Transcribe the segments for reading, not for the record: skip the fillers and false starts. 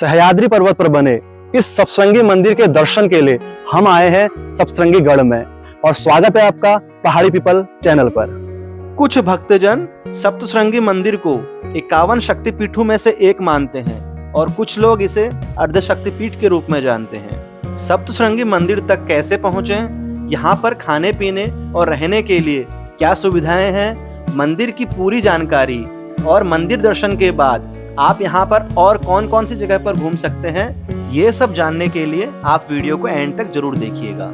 सह्याद्री पर्वत पर बने इस सप्तशृंगी मंदिर के दर्शन के लिए हम आए हैं सप्तशृंगी गढ़ में और स्वागत है आपका पहाड़ी पीपल चैनल पर। कुछ भक्तजन सप्तशृंगी मंदिर को 51 शक्तिपीठों में से एक मानते हैं और कुछ लोग इसे अर्धशक्तिपीठ के रूप में जानते हैं। सप्तशृंगी मंदिर तक कैसे पहुंचे, यहाँ पर खाने पीने और रहने के लिए क्या सुविधाएं हैं, मंदिर की पूरी जानकारी और मंदिर दर्शन के बाद आप यहाँ पर और कौन कौन सी जगह पर घूम सकते हैं, ये सब जानने के लिए आप वीडियो को एंड तक जरूर देखिएगा।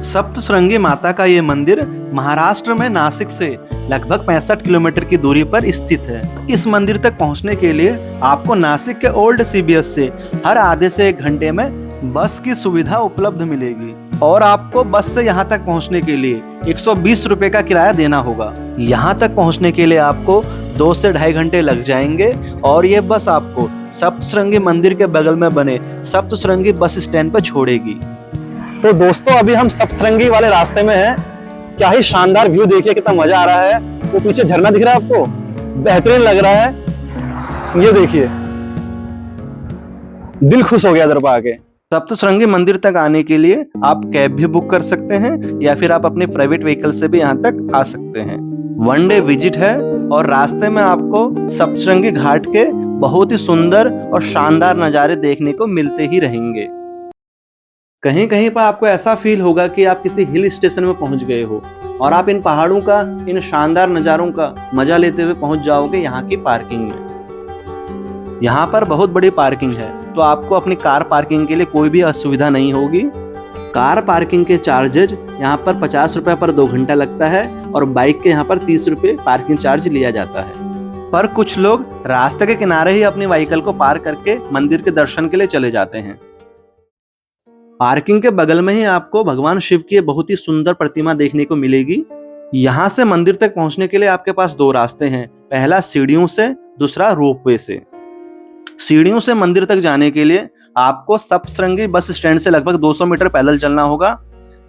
सप्तशृंगी माता का ये मंदिर महाराष्ट्र में नासिक से लगभग 65 किलोमीटर की दूरी पर स्थित है। इस मंदिर तक पहुंचने के लिए आपको नासिक के ओल्ड सीबीएस से हर आधे से 1 घंटे में बस की सुविधा उपलब्ध मिलेगी और आपको बस से यहाँ तक पहुँचने के लिए 120 रुपए का किराया देना होगा। यहाँ तक पहुँचने के लिए आपको 2 से 2.5 घंटे लग जाएंगे और ये बस आपको सप्तशृंगी मंदिर के बगल में बने सप्तशृंगी बस स्टैंड पर छोड़ेगी। तो दोस्तों अभी हम सप्तशृंगी वाले रास्ते में हैं। क्या ही शानदार व्यू, देखिए कितना मजा आ रहा है। वो पीछे झरना दिख रहा है आपको, बेहतरीन लग रहा है। ये देखिए, दिल खुश हो गया इधर पर आके। सप्तशृंगी मंदिर तक आने के लिए आप कैब भी बुक कर सकते हैं या फिर आप अपने प्राइवेट व्हीकल से भी यहाँ तक आ सकते हैं। 1 डे विजिट है और रास्ते में आपको सप्तशृंगी घाट के बहुत ही सुंदर और शानदार नज़ारे देखने को मिलते ही रहेंगे। कहीं कहीं पर आपको ऐसा फील होगा कि आप किसी हिल स्टेशन में पहुंच गए हो और आप इन पहाड़ों का, इन शानदार नज़ारों का मजा लेते हुए पहुंच जाओगे यहाँ की पार्किंग में। यहाँ पर बहुत बड़ी पार्किंग है, तो आपको अपनी कार पार्किंग के लिए कोई भी असुविधा नहीं होगी। कार पार्किंग के चार्जेज यहाँ पर 50 रुपए पर 2 घंटा लगता है और बाइक के यहाँ पर 30 रुपए पार्किंग चार्ज लिया जाता है। पर कुछ लोग रास्ते के किनारे ही अपनी व्हीकल को पार्क करके मंदिर के दर्शन के लिए चले जाते हैं। पार्किंग के बगल में ही आपको भगवान शिव की बहुत ही सुंदर प्रतिमा देखने को मिलेगी। यहाँ से मंदिर तक पहुँचने के लिए आपके पास 2 रास्ते हैं, पहला सीढ़ियों से, दूसरा रोपवे से। सीढ़ियों से मंदिर तक जाने के लिए आपको सप्तशृंगी बस स्टैंड से लगभग 200 मीटर पैदल चलना होगा।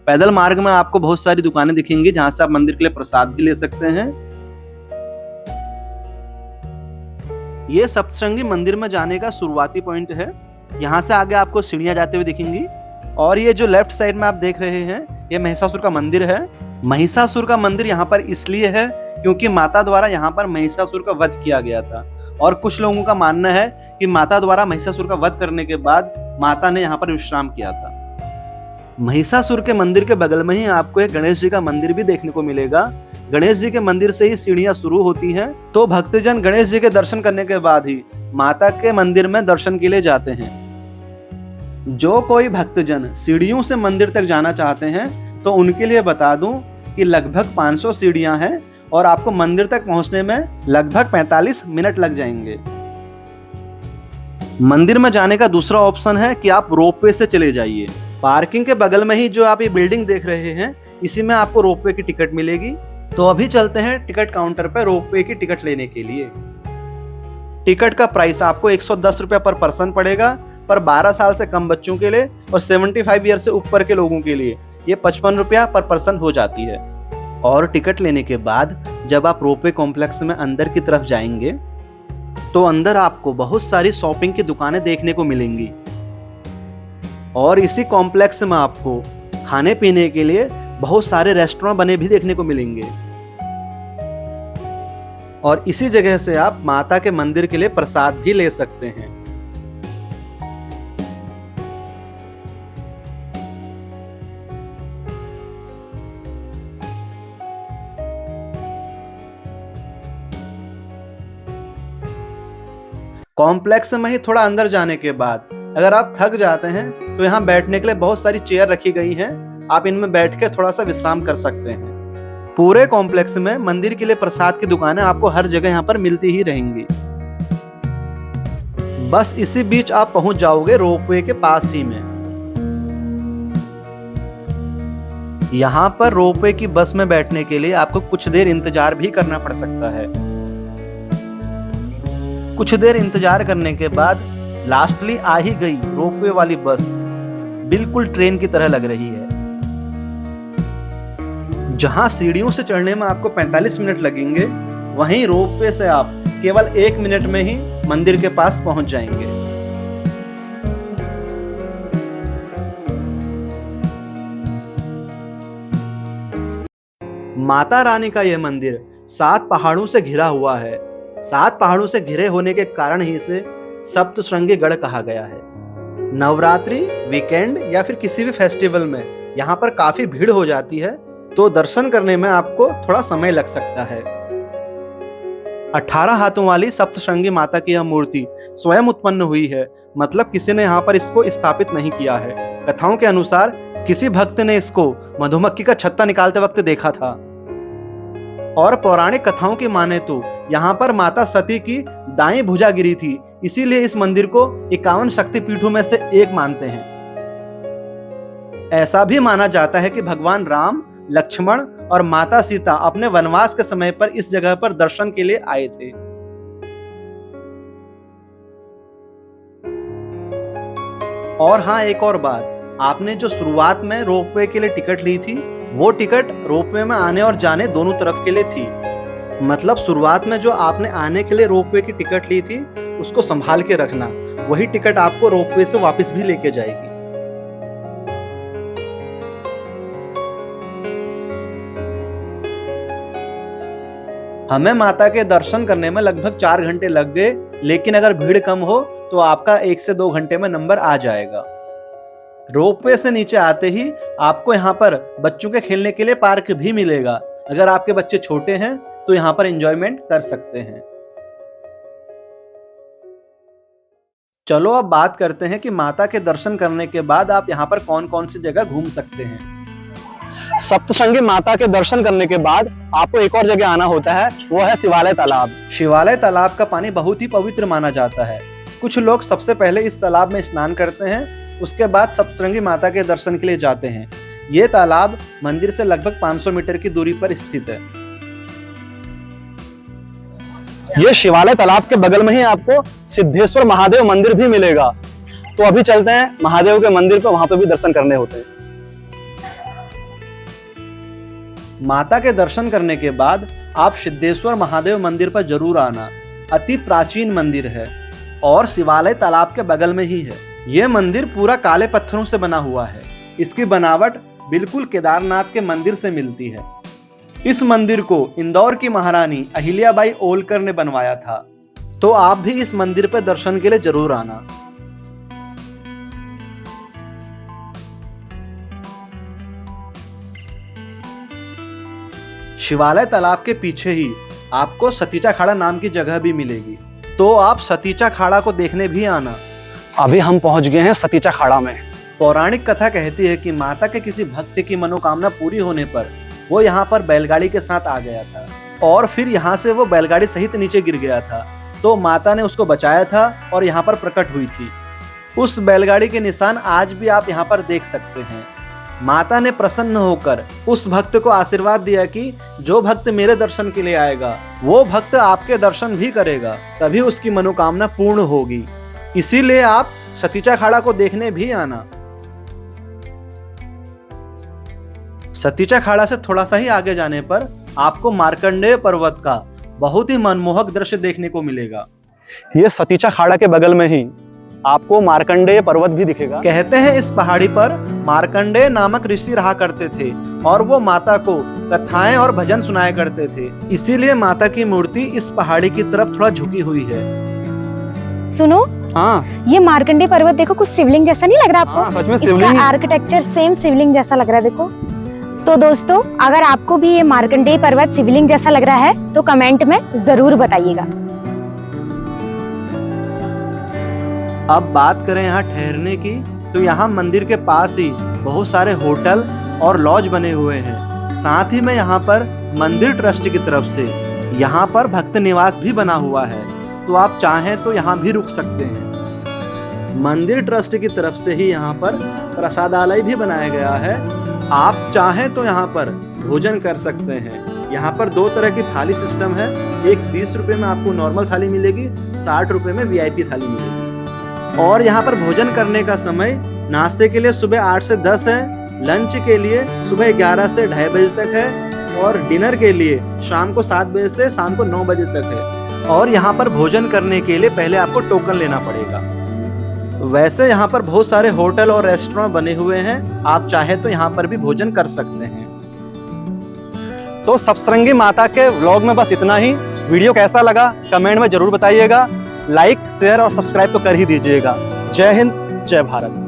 पैदल मार्ग में आपको बहुत सारी दुकानें दिखेंगी जहां से आप मंदिर के लिए प्रसाद भी ले सकते हैं। ये सप्तशृंगी मंदिर में जाने का शुरुआती पॉइंट है। यहाँ से आगे आपको सीढ़ियां जाते हुए दिखेंगी और ये जो लेफ्ट साइड में आप देख रहे हैं, ये महिषासुर का मंदिर है। महिषासुर का मंदिर यहाँ पर इसलिए है क्योंकि माता द्वारा यहाँ पर महिषासुर का वध किया गया था और कुछ लोगों का मानना है कि माता द्वारा महिषासुर का वध करने के बाद माता ने यहाँ पर विश्राम किया था। महिषासुर के मंदिर के बगल में ही आपको एक गणेश जी का मंदिर भी देखने को मिलेगा। गणेश जी के मंदिर से ही सीढ़ियां शुरू होती हैं, तो भक्तजन गणेश जी के दर्शन करने के बाद ही माता के मंदिर में दर्शन के लिए जाते हैं। जो कोई भक्तजन सीढ़ियों से मंदिर तक जाना चाहते हैं तो उनके लिए बता दूं कि लगभग 500 सीढ़ियां हैं और आपको मंदिर तक पहुंचने में लगभग 45 मिनट लग जाएंगे। मंदिर में जाने का दूसरा ऑप्शन है कि आप रोपवे से चले जाइए। पार्किंग के बगल में ही जो आप ये बिल्डिंग देख रहे हैं, इसी में आपको रोपवे की टिकट मिलेगी। तो अभी चलते हैं टिकट काउंटर पर रोपवे की टिकट लेने के लिए। टिकट का प्राइस आपको 110 रुपए पर पर्सन पड़ेगा, पर 12 साल से कम बच्चों के लिए और 75 ईयर से ऊपर के लोगों के लिए ये 55 रुपया पर पर्सन हो जाती है। और टिकट लेने के बाद जब आप रोपवे कॉम्प्लेक्स में अंदर की तरफ जाएंगे तो अंदर आपको बहुत सारी शॉपिंग की दुकानें देखने को मिलेंगी और इसी कॉम्प्लेक्स में आपको खाने पीने के लिए बहुत सारे रेस्टोरेंट बने भी देखने को मिलेंगे और इसी जगह से आप माता के मंदिर के लिए प्रसाद भी ले सकते हैं। कॉम्प्लेक्स में ही थोड़ा अंदर जाने के बाद अगर आप थक जाते हैं तो यहाँ बैठने के लिए बहुत सारी चेयर रखी गई हैं, आप इनमें बैठ के थोड़ा सा विश्राम कर सकते हैं। पूरे कॉम्प्लेक्स में मंदिर के लिए प्रसाद की दुकानें आपको हर जगह यहाँ पर मिलती ही रहेंगी। बस इसी बीच आप पहुंच जाओगे रोपवे के पास ही में। यहाँ पर रोपवे की बस में बैठने के लिए आपको कुछ देर इंतजार भी करना पड़ सकता है। कुछ देर इंतजार करने के बाद लास्टली आ ही गई रोपवे वाली बस। बिल्कुल ट्रेन की तरह लग रही है। जहां सीढ़ियों से चढ़ने में आपको 45 मिनट लगेंगे, वहीं रोपवे से आप केवल 1 मिनट में ही मंदिर के पास पहुंच जाएंगे। माता रानी का यह मंदिर 7 पहाड़ों से घिरा हुआ है। 7 पहाड़ों से घिरे होने के कारण ही इसे सप्तशृंगी गढ़ कहा गया है। नवरात्रि, वीकेंड या फिर किसी भी फेस्टिवल में यहाँ पर काफी भीड़ हो जाती है, तो दर्शन करने में आपको थोड़ा समय लग सकता है। 18 हाथों वाली सप्तशृंगी माता की यह मूर्ति स्वयं उत्पन्न हुई है, मतलब किसी ने यहाँ पर इसको स्थापित नहीं किया है। कथाओं के अनुसार किसी भक्त ने इसको मधुमक्खी का छत्ता निकालते वक्त देखा था। और पौराणिक कथाओं की माने तो यहाँ पर माता सती की दाएं भुजा गिरी थी, इसीलिए इस मंदिर को 51 शक्तिपीठों में से एक मानते हैं। ऐसा भी माना जाता है कि भगवान राम, लक्ष्मण और माता सीता अपने वनवास के समय पर इस जगह पर दर्शन के लिए आए थे। और हाँ, एक और बात, आपने जो शुरुआत में रोपवे के लिए टिकट ली थी, वो टिकट रोपवे में आने और जाने दोनों तरफ के लिए थी। मतलब शुरुआत में जो आपने आने के लिए रोपवे की टिकट ली थी, उसको संभाल के रखना, वही टिकट आपको रोपवे से वापस भी लेके जाएगी। हमें माता के दर्शन करने में लगभग 4 घंटे लग गए, लेकिन अगर भीड़ कम हो तो आपका 1 से 2 घंटे में नंबर आ जाएगा। रोपवे से नीचे आते ही आपको यहाँ पर बच्चों के खेलने के लिए पार्क भी मिलेगा। अगर आपके बच्चे छोटे हैं तो यहाँ पर एंजॉयमेंट कर सकते हैं। चलो अब बात करते हैं कि माता के दर्शन करने के बाद आप यहाँ पर कौन कौन सी जगह घूम सकते हैं। सप्तशृंगी माता के दर्शन करने के बाद आपको एक और जगह आना होता है, वो है शिवालय तालाब। शिवालय तालाब का पानी बहुत ही पवित्र माना जाता है। कुछ लोग सबसे पहले इस तालाब में स्नान करते हैं, उसके बाद सप्तशृंगी माता के दर्शन के लिए जाते हैं। ये तालाब मंदिर से लगभग 500 मीटर की दूरी पर स्थित है। ये शिवालय तालाब के बगल में ही आपको सिद्धेश्वर महादेव मंदिर भी मिलेगा। तो अभी चलते हैं महादेव के मंदिर पे, वहां पे भी दर्शन करने होते हैं। माता के दर्शन करने के बाद आप सिद्धेश्वर महादेव मंदिर पर जरूर आना। अति प्राचीन मंदिर है और शिवालय तालाब के बगल में ही है। यह मंदिर पूरा काले पत्थरों से बना हुआ है। इसकी बनावट बिल्कुल केदारनाथ के मंदिर से मिलती है। इस मंदिर को इंदौर की महारानी अहिल्याबाई होलकर ने बनवाया था। तो आप भी इस मंदिर पर दर्शन के लिए जरूर आना। शिवालय तालाब के पीछे ही आपको सतीचा खाड़ा नाम की जगह भी मिलेगी, तो आप सतीचा खाड़ा को देखने भी आना। अभी हम पहुंच गए हैं सतीचा खाड़ा में। पौराणिक कथा कहती है कि माता के किसी भक्त की मनोकामना पूरी होने पर वो यहाँ पर बैलगाड़ी के साथ आ गया था और फिर यहाँ से वो बैलगाड़ी सहित नीचे गिर गया था। तो माता ने उसको बचाया था और यहाँ पर प्रकट हुई थी। उस बैलगाड़ी के निशान आज भी आप यहाँ पर देख सकते हैं। माता ने प्रसन्न होकर उस भक्त को आशीर्वाद दिया कि जो भक्त मेरे दर्शन के लिए आएगा वो भक्त आपके दर्शन भी करेगा, तभी उसकी मनोकामना पूर्ण होगी। इसीलिए आप सतीचा खाड़ा को देखने भी आना। सतीचा खाड़ा से थोड़ा सा ही आगे जाने पर आपको मार्कंडेय पर्वत का बहुत ही मनमोहक दृश्य देखने को मिलेगा। ये सतीचा खाड़ा के बगल में ही आपको मार्कंडेय पर्वत भी दिखेगा। कहते हैं इस पहाड़ी पर मार्कंडेय नामक ऋषि रहा करते थे और वो माता को कथाएं और भजन सुनाया करते थे। इसीलिए माता की मूर्ति इस पहाड़ी की तरफ थोड़ा झुकी हुई है। सुनो, हाँ, ये मार्कंडेय पर्वत देखो, कुछ शिवलिंग जैसा नहीं लग रहा आपको? हाँ, सच में इसका शिवलिंग। आर्किटेक्चर सेम शिवलिंग जैसा लग रहा है, देखो। तो दोस्तों, अगर आपको भी ये मार्कंडेय पर्वत शिवलिंग जैसा लग रहा है तो कमेंट में जरूर बताइएगा। अब बात करें यहाँ ठहरने की, तो यहाँ मंदिर के पास ही बहुत सारे होटल और लॉज बने हुए हैं। साथ ही में यहाँ पर मंदिर ट्रस्ट की तरफ से यहाँ पर भक्त निवास भी बना हुआ है, तो आप चाहें तो यहाँ भी रुक सकते हैं। मंदिर ट्रस्ट की तरफ से ही यहाँ पर प्रसादालय भी बनाया गया है। आप चाहें तो यहाँ पर भोजन कर सकते हैं। यहाँ पर 2 तरह की थाली सिस्टम है। एक 20 रुपए में आपको नॉर्मल थाली मिलेगी, 60 रुपए में VIP थाली मिलेगी। और यहाँ पर भोजन करने का समय नाश्ते के लिए सुबह 8 से 10 है, लंच के लिए सुबह 11 से 2:30 बजे तक है और डिनर के लिए शाम को 7 बजे से शाम को 9 बजे तक है। और यहाँ पर भोजन करने के लिए पहले आपको टोकन लेना पड़ेगा। वैसे यहाँ पर बहुत सारे होटल और रेस्टोरेंट बने हुए हैं, आप चाहे तो यहाँ पर भी भोजन कर सकते हैं। तो सप्तश्रृंगी माता के व्लॉग में बस इतना ही। वीडियो कैसा लगा कमेंट में जरूर बताइएगा। लाइक शेयर और सब्सक्राइब तो कर ही दीजिएगा। जय हिंद, जय भारत।